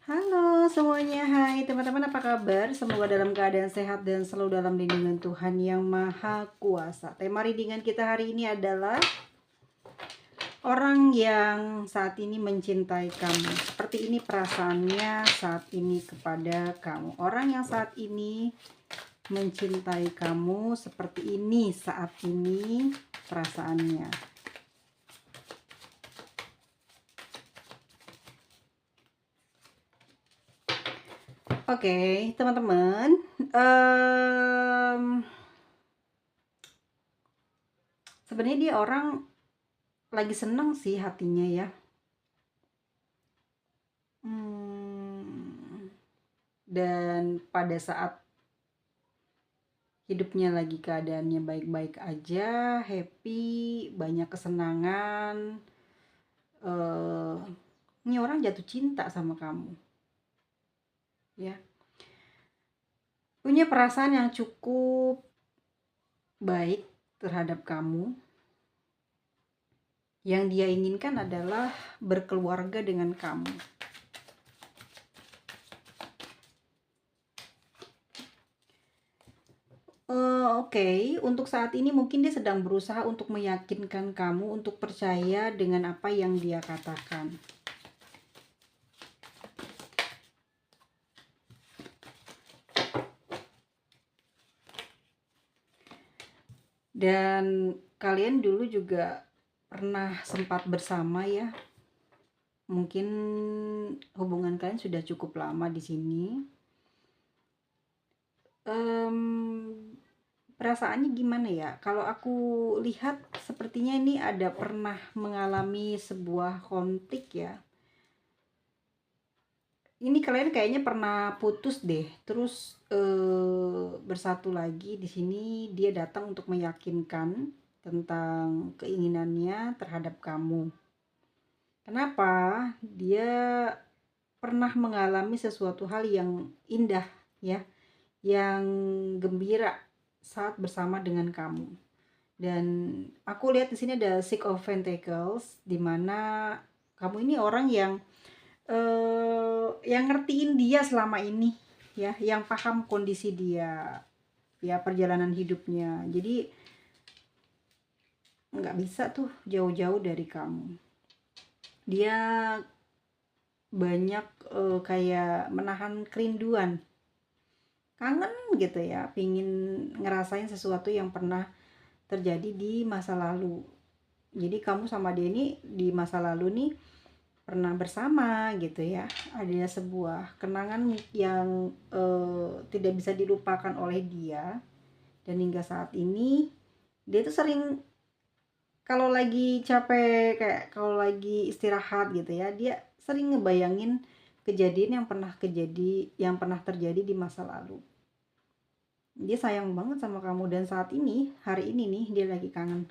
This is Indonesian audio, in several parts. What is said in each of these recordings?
Halo semuanya, hai teman-teman, apa kabar? Semoga dalam keadaan sehat dan selalu dalam lindungan Tuhan yang Maha Kuasa. Tema readingan kita hari ini adalah orang yang saat ini mencintai kamu. Seperti ini perasaannya saat ini kepada kamu. Orang yang saat ini mencintai kamu, seperti ini saat ini perasaannya. Oke, teman-teman, sebenarnya dia orang lagi seneng sih hatinya ya. Dan pada saat hidupnya lagi keadaannya baik-baik aja, happy, banyak kesenangan, ini orang jatuh cinta sama kamu, ya. Punya perasaan yang cukup baik terhadap kamu. Yang dia inginkan adalah berkeluarga dengan kamu. Oke, untuk saat ini mungkin dia sedang berusaha untuk meyakinkan kamu untuk percaya dengan apa yang dia katakan. Dan kalian dulu juga pernah sempat bersama ya. Mungkin hubungan kalian sudah cukup lama di sini. Perasaannya gimana ya? Kalau aku lihat sepertinya ini ada pernah mengalami sebuah konflik ya. Ini kalian kayaknya pernah putus deh, terus bersatu lagi. Di sini dia datang untuk meyakinkan tentang keinginannya terhadap kamu. Kenapa? Dia pernah mengalami sesuatu hal yang indah ya, yang gembira saat bersama dengan kamu. Dan aku lihat di sini ada Six of Pentacles, di mana kamu ini orang yang ngertiin dia selama ini ya, yang paham kondisi dia ya, perjalanan hidupnya. Jadi nggak bisa tuh jauh-jauh dari kamu. Dia banyak kayak menahan kerinduan, kangen gitu ya, pingin ngerasain sesuatu yang pernah terjadi di masa lalu. Jadi kamu sama dia ini di masa lalu nih pernah bersama gitu ya, ada sebuah kenangan yang tidak bisa dilupakan oleh dia. Dan hingga saat ini dia tuh sering kalau lagi capek, kayak kalau lagi istirahat gitu ya, dia sering ngebayangin kejadian yang pernah terjadi di masa lalu. Dia sayang banget sama kamu, dan saat ini, hari ini nih, dia lagi kangen.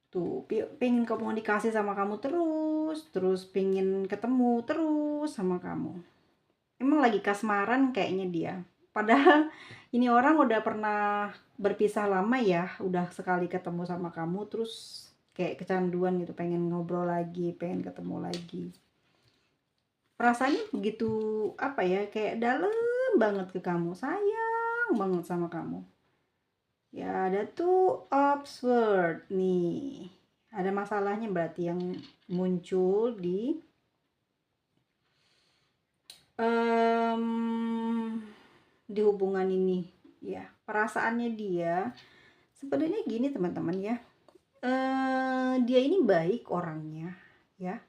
Tuh, pengen komunikasi sama kamu terus pengen ketemu terus sama kamu. Emang lagi kasmaran kayaknya dia. Padahal ini orang udah pernah berpisah lama ya, udah sekali ketemu sama kamu, terus kayak kecanduan gitu, pengen ngobrol lagi, pengen ketemu lagi. Perasaannya begitu, apa ya, kayak dalam banget ke kamu, sayang banget sama kamu. Ya, ada tuh absurd nih. Ada masalahnya berarti yang muncul di hubungan ini ya. Perasaannya dia sebenarnya gini teman-teman ya. Dia ini baik orangnya ya.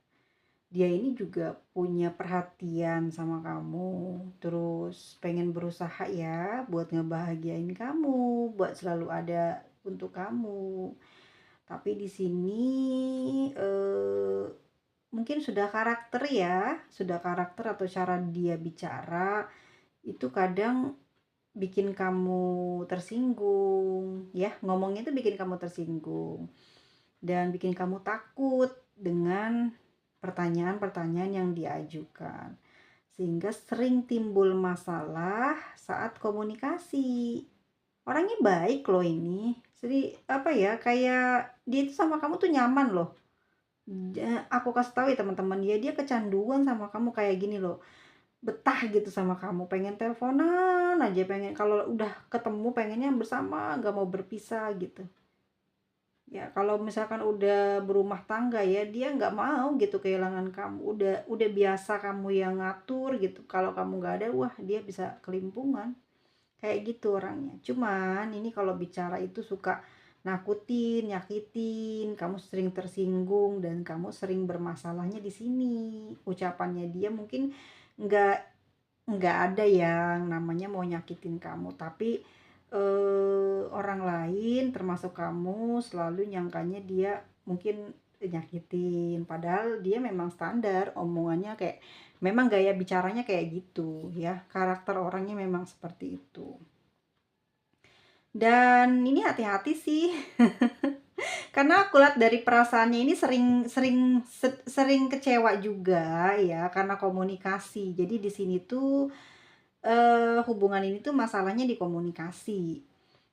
Dia ini juga punya perhatian sama kamu, terus pengen berusaha ya buat ngebahagiain kamu, buat selalu ada untuk kamu. Tapi di sini mungkin sudah karakter atau cara dia bicara itu kadang bikin kamu tersinggung ya, ngomongnya itu bikin kamu tersinggung dan bikin kamu takut dengan pertanyaan-pertanyaan yang diajukan, sehingga sering timbul masalah saat komunikasi. Orangnya baik loh ini, jadi apa ya, kayak dia itu sama kamu tuh nyaman loh, Aku kasih tahu ya teman-teman, ya dia kecanduan sama kamu kayak gini loh, betah gitu sama kamu, pengen teleponan aja, pengen kalau udah ketemu pengennya bersama, nggak mau berpisah gitu. Ya kalau misalkan udah berumah tangga ya, dia nggak mau gitu kehilangan kamu, udah biasa kamu yang ngatur gitu, kalau kamu nggak ada, wah dia bisa kelimpungan, kayak gitu orangnya. Cuman ini kalau bicara itu suka nakutin, nyakitin, kamu sering tersinggung dan kamu sering bermasalahnya di sini. Ucapannya dia mungkin nggak nggak ada yang namanya mau nyakitin kamu, tapi orang lain termasuk kamu selalu nyangkanya dia mungkin nyakitin, padahal dia memang standar omongannya kayak memang gaya bicaranya kayak gitu ya, karakter orangnya memang seperti itu. Dan ini hati-hati sih. Karena aku lihat dari perasaannya ini sering sering sering kecewa juga ya karena komunikasi. Jadi di sini tuh hubungan ini tuh masalahnya di komunikasi.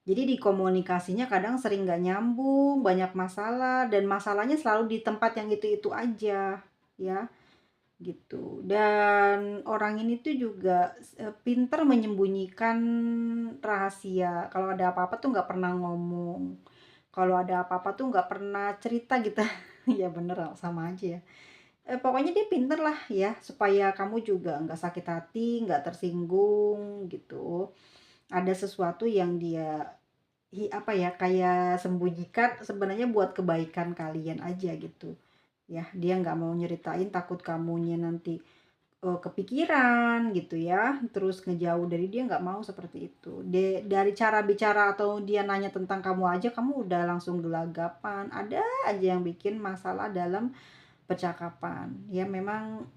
Jadi di komunikasinya kadang sering nggak nyambung, banyak masalah dan masalahnya selalu di tempat yang itu-itu aja ya, gitu. Dan orang ini tuh juga pinter menyembunyikan rahasia. Kalau ada apa-apa tuh nggak pernah ngomong. Kalau ada apa-apa tuh nggak pernah cerita gitu. Ya bener sama aja ya. Pokoknya dia pinter lah ya supaya kamu juga nggak sakit hati, nggak tersinggung gitu. Ada sesuatu yang dia apa ya, kayak sembunyikan sebenarnya buat kebaikan kalian aja gitu. Ya, dia nggak mau nyeritain takut kamunya nanti kepikiran gitu ya, terus ngejauh dari dia, nggak mau seperti itu. Dari cara bicara atau dia nanya tentang kamu aja kamu udah langsung gelagapan. Ada aja yang bikin masalah dalam percakapan. Ya memang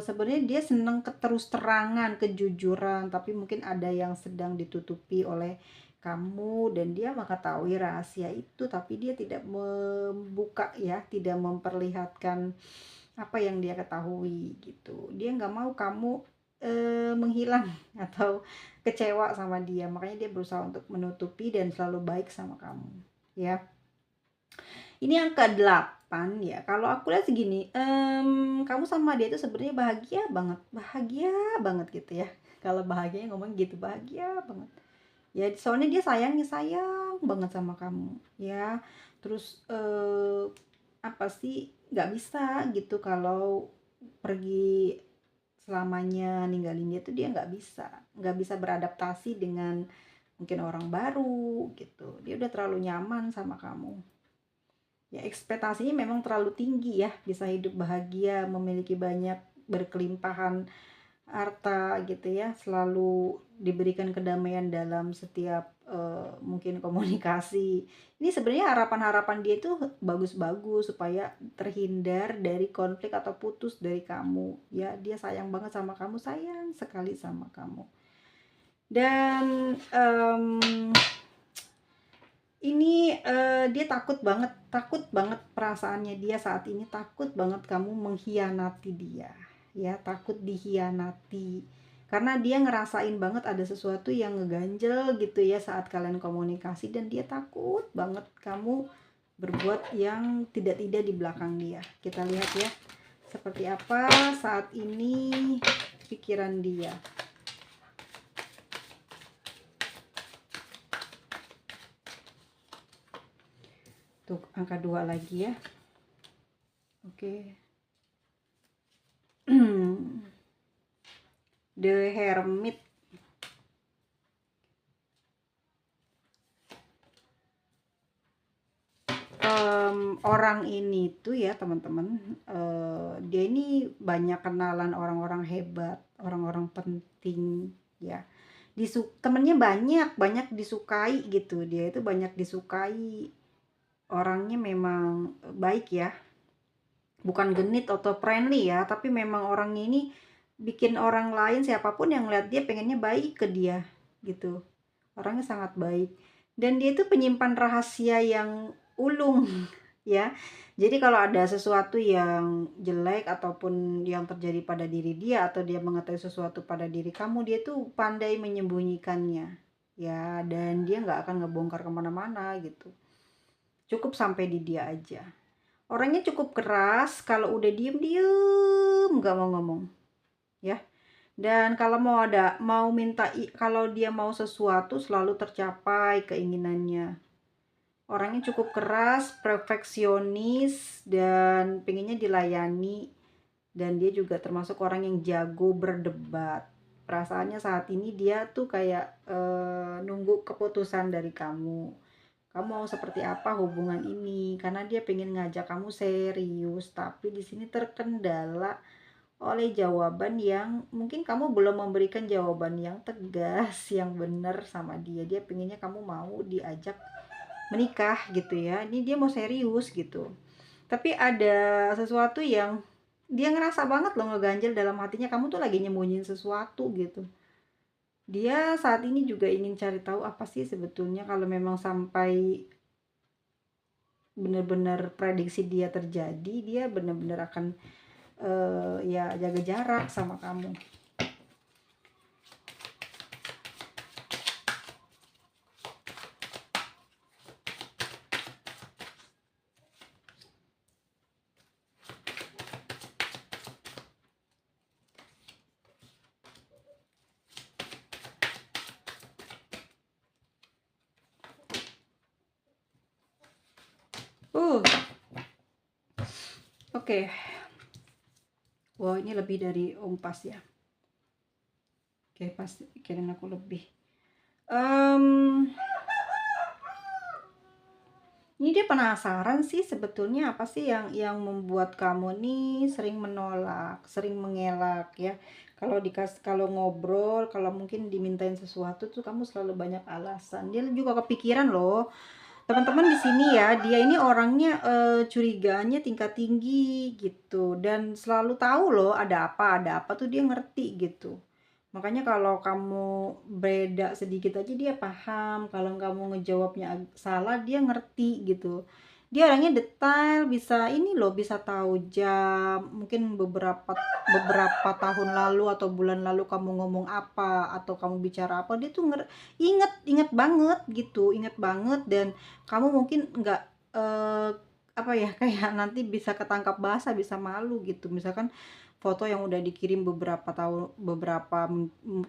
sebenarnya dia seneng keterus terangan, kejujuran, tapi mungkin ada yang sedang ditutupi oleh kamu dan dia mengetahui rahasia itu tapi dia tidak membuka ya, tidak memperlihatkan apa yang dia ketahui gitu. Dia nggak mau kamu menghilang atau kecewa sama dia, makanya dia berusaha untuk menutupi dan selalu baik sama kamu ya. Ini yang ke-8 ya, kalau aku lihat segini, kamu sama dia itu sebenarnya bahagia banget gitu ya. Kalau bahagianya ngomong gitu, bahagia banget. Ya soalnya dia sayang banget sama kamu ya. Terus apa sih, nggak bisa gitu kalau pergi selamanya ninggalin dia tuh, dia nggak bisa beradaptasi dengan mungkin orang baru gitu. Dia udah terlalu nyaman sama kamu. Ya ekspektasinya memang terlalu tinggi ya, bisa hidup bahagia, memiliki banyak, berkelimpahan harta gitu ya, selalu diberikan kedamaian dalam setiap mungkin komunikasi. Ini sebenarnya harapan-harapan dia itu bagus-bagus supaya terhindar dari konflik atau putus dari kamu ya. Dia sayang banget sama kamu, sayang sekali sama kamu. Dan ini dia takut banget perasaannya dia saat ini, takut banget kamu mengkhianati dia ya, takut dikhianati karena dia ngerasain banget ada sesuatu yang ngeganjel gitu ya saat kalian komunikasi, dan dia takut banget kamu berbuat yang tidak-tidak di belakang dia. Kita lihat ya seperti apa saat ini pikiran dia. Tuh angka 2 lagi ya. Oke. The Hermit. Orang ini tuh ya teman-teman, dia ini banyak kenalan orang-orang hebat, orang-orang penting ya. Temennya banyak disukai gitu, dia itu banyak disukai. Orangnya memang baik ya, bukan genit atau friendly ya, tapi memang orangnya ini bikin orang lain siapapun yang lihat dia pengennya baik ke dia gitu. Orangnya sangat baik dan dia itu penyimpan rahasia yang ulung ya. Jadi kalau ada sesuatu yang jelek ataupun yang terjadi pada diri dia atau dia mengetahui sesuatu pada diri kamu, dia tuh pandai menyembunyikannya ya, dan dia nggak akan ngebongkar kemana-mana gitu. Cukup sampai di dia aja. Orangnya cukup keras, kalau udah diem-diem nggak mau ngomong, ya. Dan kalau kalau dia mau sesuatu selalu tercapai keinginannya. Orangnya cukup keras, perfeksionis, dan pengennya dilayani. Dan dia juga termasuk orang yang jago berdebat. Perasaannya saat ini dia tuh kayak nunggu keputusan dari kamu. Kamu mau seperti apa hubungan ini? Karena dia pengen ngajak kamu serius, tapi di sini terkendala oleh jawaban yang mungkin kamu belum memberikan jawaban yang tegas, yang benar sama dia. Dia pengennya kamu mau diajak menikah gitu ya. Ini dia mau serius gitu. Tapi ada sesuatu yang dia ngerasa banget loh ngeganjel dalam hatinya, kamu tuh lagi nyembunyiin sesuatu gitu. Dia saat ini juga ingin cari tahu apa sih sebetulnya, kalau memang sampai benar-benar prediksi dia terjadi, dia benar-benar akan ya jaga jarak sama kamu. uh oke. Wah, ini lebih dari pas ya. Oke, pasti pikirin aku lebih. Ini dia penasaran sih sebetulnya apa sih yang membuat kamu nih sering menolak, sering mengelak ya. Kalau ngobrol, kalau mungkin dimintain sesuatu tuh kamu selalu banyak alasan. Dia juga kepikiran loh. Teman-teman di sini ya, dia ini orangnya curiganya tingkat tinggi gitu, dan selalu tahu loh ada apa tuh dia ngerti gitu. Makanya kalau kamu beda sedikit aja dia paham, kalau kamu ngejawabnya salah dia ngerti gitu. Dia orangnya detail, bisa ini loh, bisa tahu jam, mungkin beberapa tahun lalu atau bulan lalu kamu ngomong apa atau kamu bicara apa, dia tuh inget inget banget gitu, inget banget. Dan kamu mungkin nggak eh, apa ya, kayak nanti bisa ketangkap basah, bisa malu gitu. Misalkan foto yang udah dikirim beberapa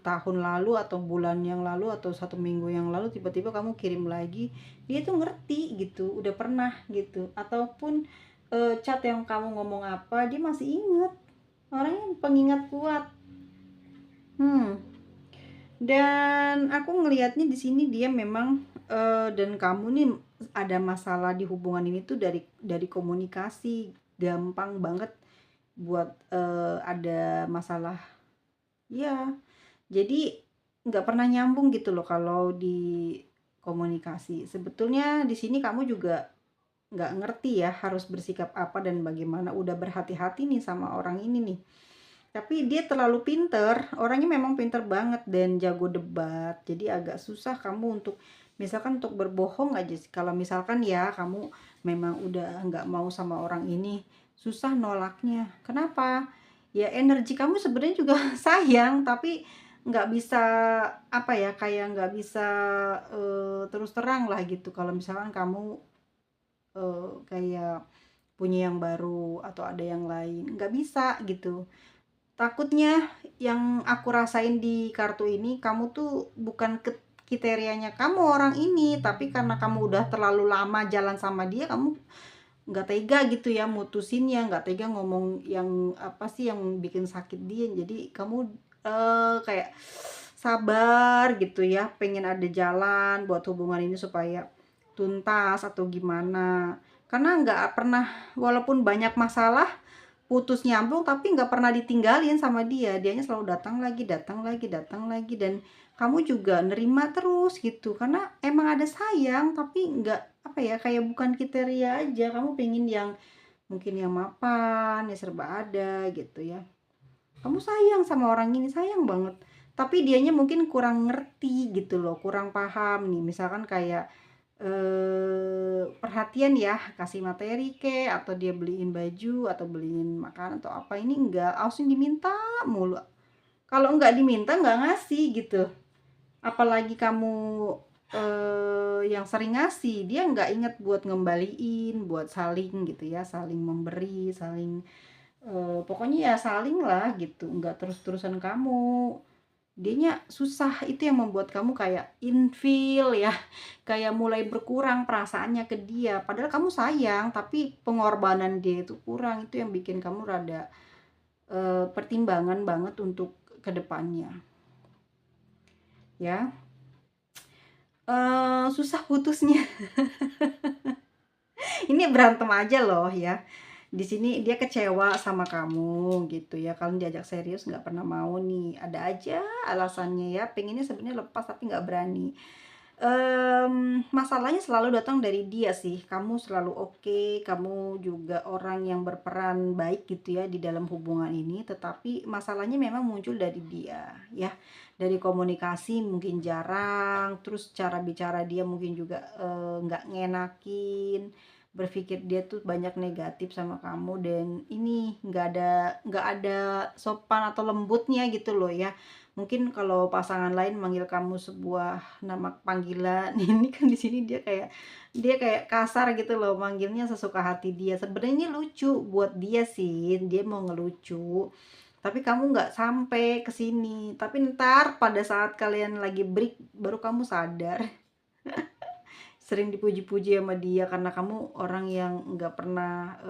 tahun lalu atau bulan yang lalu atau 1 minggu yang lalu, tiba-tiba kamu kirim lagi, dia tuh ngerti gitu, udah pernah gitu. Ataupun chat yang kamu ngomong apa dia masih inget. Orangnya pengingat kuat. hmm dan aku ngelihatnya di sini dia memang dan kamu nih ada masalah di hubungan ini tuh dari komunikasi. Gampang banget buat ada masalah. Ya, jadi nggak pernah nyambung gitu loh kalau di komunikasi. Sebetulnya di sini kamu juga nggak ngerti ya harus bersikap apa dan bagaimana. Udah berhati-hati nih sama orang ini nih. Tapi dia terlalu pinter, orangnya memang pinter banget dan jago debat. Jadi agak susah kamu untuk misalkan untuk berbohong aja sih. Kalau misalkan ya kamu memang udah nggak mau sama orang ini, susah nolaknya. Kenapa? Ya energi kamu sebenarnya juga sayang, tapi nggak bisa apa ya, kayak nggak bisa terus terang lah gitu. Kalau misalkan kamu kayak punya yang baru atau ada yang lain, nggak bisa gitu. Takutnya yang aku rasain di kartu ini, kamu tuh bukan kriterianya kamu orang ini, tapi karena kamu udah terlalu lama jalan sama dia, kamu nggak tega gitu ya mutusinnya, nggak tega ngomong yang apa sih yang bikin sakit dia. Jadi kamu kayak sabar gitu ya, pengen ada jalan buat hubungan ini supaya tuntas atau gimana. Karena nggak pernah, walaupun banyak masalah, putus nyambung, tapi nggak pernah ditinggalin sama dia. Dianya selalu datang lagi, datang lagi, datang lagi. Dan kamu juga nerima terus gitu, karena emang ada sayang, tapi nggak apa ya, kayak bukan kriteria aja. Kamu pengen yang mungkin yang mapan, ya serba ada gitu ya. Kamu sayang sama orang ini, sayang banget, tapi dianya mungkin kurang ngerti gitu loh, kurang paham nih. Misalkan kayak perhatian ya, kasih materi ke, atau dia beliin baju atau beliin makan atau apa, ini enggak, langsung diminta mulu. Kalau enggak diminta enggak ngasih gitu. Apalagi kamu yang sering ngasih, dia nggak inget buat ngembaliin, buat saling gitu ya, saling memberi, saling pokoknya ya saling lah gitu, nggak terus-terusan kamu. Dianya susah, itu yang membuat kamu kayak infil ya, kayak mulai berkurang perasaannya ke dia. Padahal kamu sayang, tapi pengorbanan dia itu kurang. Itu yang bikin kamu rada pertimbangan banget untuk kedepannya ya. Susah putusnya. Ini berantem aja loh ya. Di sini dia kecewa sama kamu gitu ya. Kalau diajak serius nggak pernah mau nih. Ada aja alasannya ya. Pengennya sebenarnya lepas tapi nggak berani. Masalahnya selalu datang dari dia sih. Kamu selalu oke, kamu juga orang yang berperan baik gitu ya di dalam hubungan ini, tetapi masalahnya memang muncul dari dia ya. Dari komunikasi mungkin jarang, terus cara bicara dia mungkin juga nggak ngenakin, berpikir dia tuh banyak negatif sama kamu, dan ini nggak ada sopan atau lembutnya gitu loh ya. Mungkin kalau pasangan lain manggil kamu sebuah nama panggilan, ini kan di sini dia kayak kasar gitu loh, manggilnya sesuka hati dia. Sebenarnya ini lucu buat dia sih, dia mau ngelucu. Tapi kamu nggak sampai ke sini. Tapi ntar pada saat kalian lagi break baru kamu sadar. Sering dipuji-puji sama dia karena kamu orang yang nggak pernah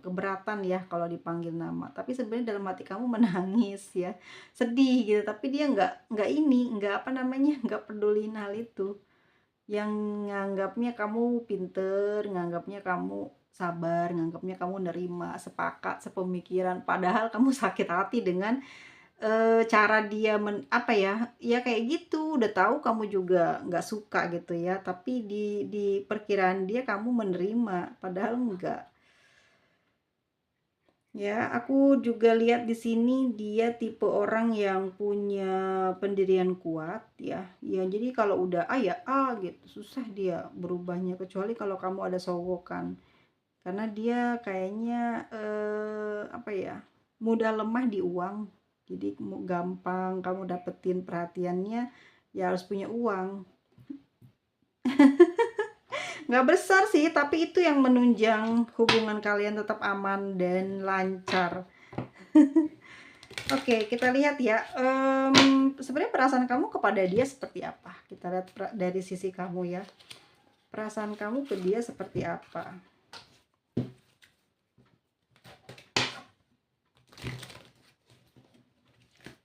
keberatan ya kalau dipanggil nama, tapi sebenarnya dalam hati kamu menangis ya, sedih gitu, tapi dia nggak ini, nggak apa namanya, nggak peduliin hal itu. Yang nganggapnya kamu pinter, nganggapnya kamu sabar, nganggapnya kamu nerima, sepakat, sepemikiran, padahal kamu sakit hati dengan cara dia apa ya, ya kayak gitu, udah tahu kamu juga nggak suka gitu ya, tapi di perkiraan dia kamu menerima, padahal enggak. Ya, aku juga lihat di sini dia tipe orang yang punya pendirian kuat ya. Ya, jadi kalau udah A ya A gitu, susah dia berubahnya kecuali kalau kamu ada sogokan. Karena dia kayaknya apa ya, mudah lemah di uang. Jadi gampang kamu dapetin perhatiannya ya harus punya uang. Nggak besar sih, tapi itu yang menunjang hubungan kalian tetap aman dan lancar. Oke, kita lihat ya. Sebenarnya perasaan kamu kepada dia seperti apa? Kita lihat dari sisi kamu ya. Perasaan kamu ke dia seperti apa?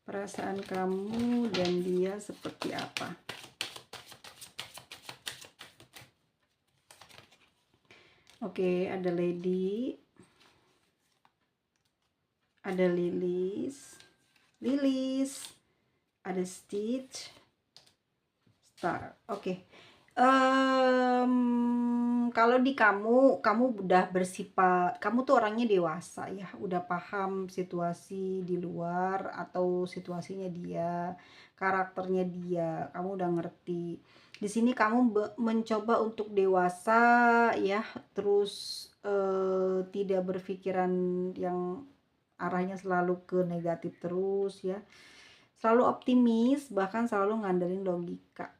Perasaan kamu dan dia seperti apa? Oke, ada lady, ada lilis, ada stitch, star. Oke. Kalau di kamu udah bersifat, kamu tuh orangnya dewasa ya, udah paham situasi di luar atau situasinya dia, karakternya dia, kamu udah ngerti. Di sini kamu mencoba untuk dewasa ya, terus tidak berpikiran yang arahnya selalu ke negatif terus ya. Selalu optimis, bahkan selalu ngandelin logika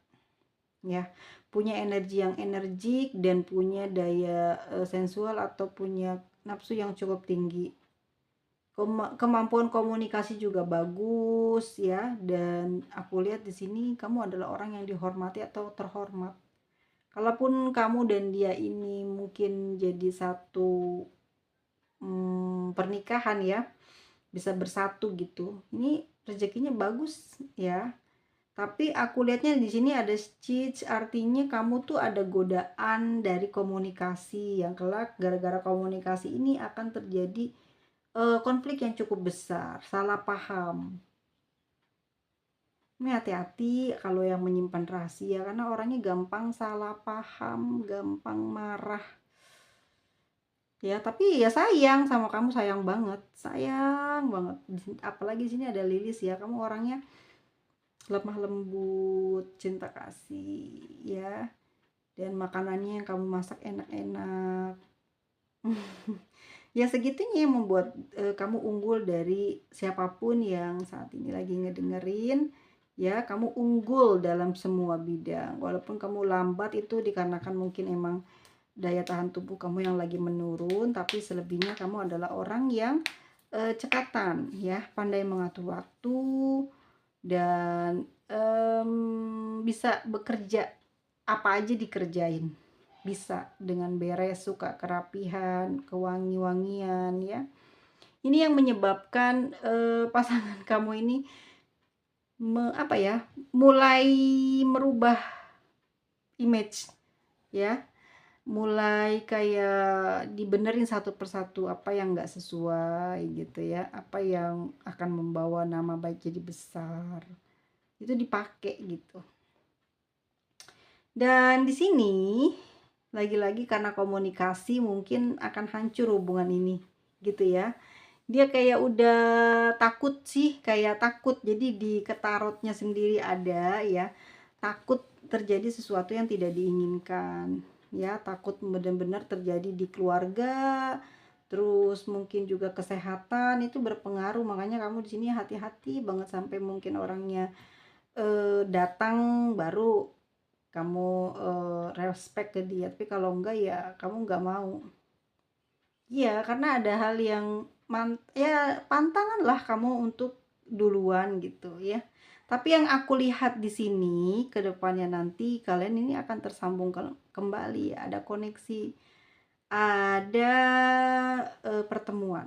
ya, punya energi yang energik dan punya daya sensual atau punya nafsu yang cukup tinggi. Kemampuan komunikasi juga bagus ya, dan aku lihat di sini kamu adalah orang yang dihormati atau terhormat. Kalaupun kamu dan dia ini mungkin jadi satu pernikahan ya, bisa bersatu gitu, ini rezekinya bagus ya. Tapi aku lihatnya di sini ada cheat, artinya kamu tuh ada godaan dari komunikasi yang kelak gara-gara komunikasi ini akan terjadi konflik yang cukup besar, salah paham. Ini hati-hati kalau yang menyimpan rahasia karena orangnya gampang salah paham, gampang marah. Ya, tapi ya sayang sama kamu, sayang banget. Sayang banget. Apalagi di sini ada Lilis ya, kamu orangnya lemah lembut, cinta kasih ya, dan makanannya yang kamu masak enak-enak. Ya segitunya yang membuat kamu unggul dari siapapun yang saat ini lagi ngedengerin ya, kamu unggul dalam semua bidang. Walaupun kamu lambat itu dikarenakan mungkin emang daya tahan tubuh kamu yang lagi menurun, tapi selebihnya kamu adalah orang yang cekatan ya, pandai mengatur waktu dan bisa bekerja apa aja dikerjain. Bisa dengan beres, suka kerapihan, kewangi-wangian ya. Ini yang menyebabkan pasangan kamu ini apa ya, mulai merubah image ya. Mulai kayak dibenerin satu persatu apa yang nggak sesuai gitu ya, apa yang akan membawa nama baik jadi besar, itu dipakai gitu. Dan di sini lagi-lagi karena komunikasi mungkin akan hancur hubungan ini gitu ya. Dia kayak udah takut sih, kayak takut jadi di ketarotnya sendiri ada ya, takut terjadi sesuatu yang tidak diinginkan ya, takut benar-benar terjadi di keluarga, terus mungkin juga kesehatan itu berpengaruh. Makanya kamu di sini hati-hati banget sampai mungkin orangnya datang baru kamu respect ke dia, tapi kalau enggak ya kamu nggak mau. Iya, karena ada hal yang ya pantangan lah kamu untuk duluan gitu ya. Tapi yang aku lihat di sini ke depannya nanti kalian ini akan tersambung kembali, ada koneksi, ada pertemuan.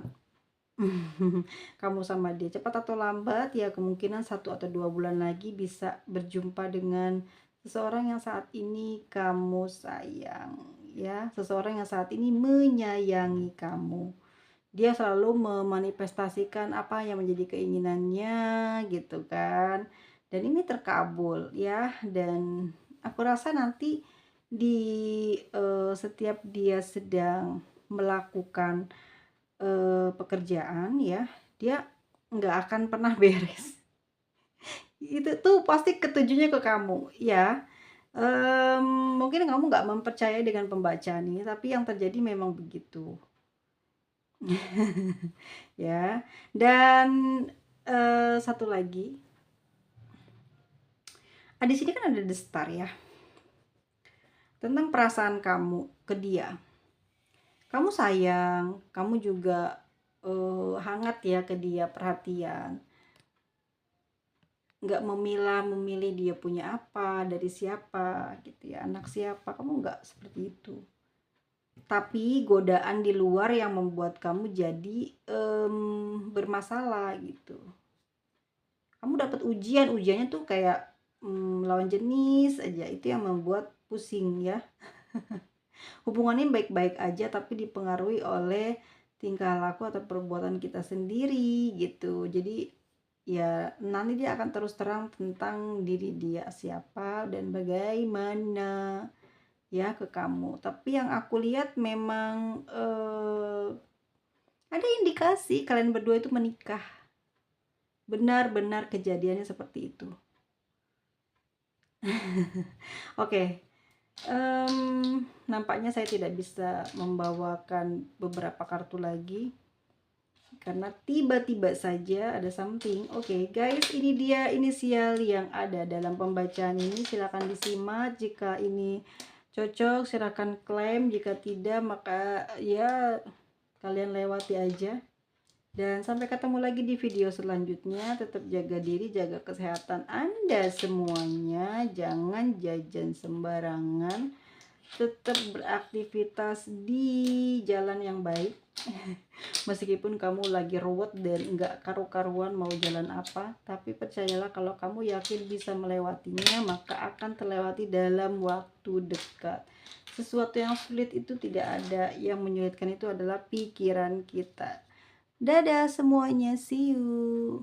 Kamu sama dia cepat atau lambat ya, kemungkinan 1 atau 2 bulan lagi bisa berjumpa dengan seseorang yang saat ini kamu sayang ya, seseorang yang saat ini menyayangi kamu. Dia selalu memanifestasikan apa yang menjadi keinginannya gitu kan, dan ini terkabul ya. Dan aku rasa nanti di setiap dia sedang melakukan pekerjaan ya, dia nggak akan pernah beres. Itu tuh pasti ketujuhnya ke kamu ya. Mungkin kamu nggak mempercayai dengan pembacaan ini, tapi yang terjadi memang begitu. Ya, dan satu lagi, di sini kan ada the star ya, tentang perasaan kamu ke dia. Kamu sayang, kamu juga hangat ya ke dia, perhatian. Nggak memilih dia punya apa, dari siapa gitu ya, anak siapa, kamu nggak seperti itu. Tapi godaan di luar yang membuat kamu jadi bermasalah gitu. Kamu dapat ujiannya tuh kayak lawan jenis aja, itu yang membuat pusing ya. Hubungannya baik-baik aja tapi dipengaruhi oleh tingkah laku atau perbuatan kita sendiri gitu. Jadi ya nanti dia akan terus terang tentang diri dia siapa dan bagaimana ya ke kamu. Tapi yang aku lihat memang ada indikasi kalian berdua itu menikah. Benar-benar kejadiannya seperti itu. Oke. Nampaknya saya tidak bisa membawakan beberapa kartu lagi karena tiba-tiba saja ada something. Oke, guys, ini dia inisial yang ada dalam pembacaan ini. Silakan disimak, jika ini cocok silakan klaim, jika tidak maka ya kalian lewati aja. Dan sampai ketemu lagi di video selanjutnya. Tetap jaga diri, jaga kesehatan Anda semuanya, jangan jajan sembarangan, tetap beraktivitas di jalan yang baik. Meskipun kamu lagi ruwet dan nggak karu-karuan mau jalan apa, tapi percayalah kalau kamu yakin bisa melewatinya, maka akan terlewati dalam waktu dekat. Sesuatu yang sulit itu tidak ada, yang menyulitkan itu adalah pikiran kita. Dadah semuanya, see you.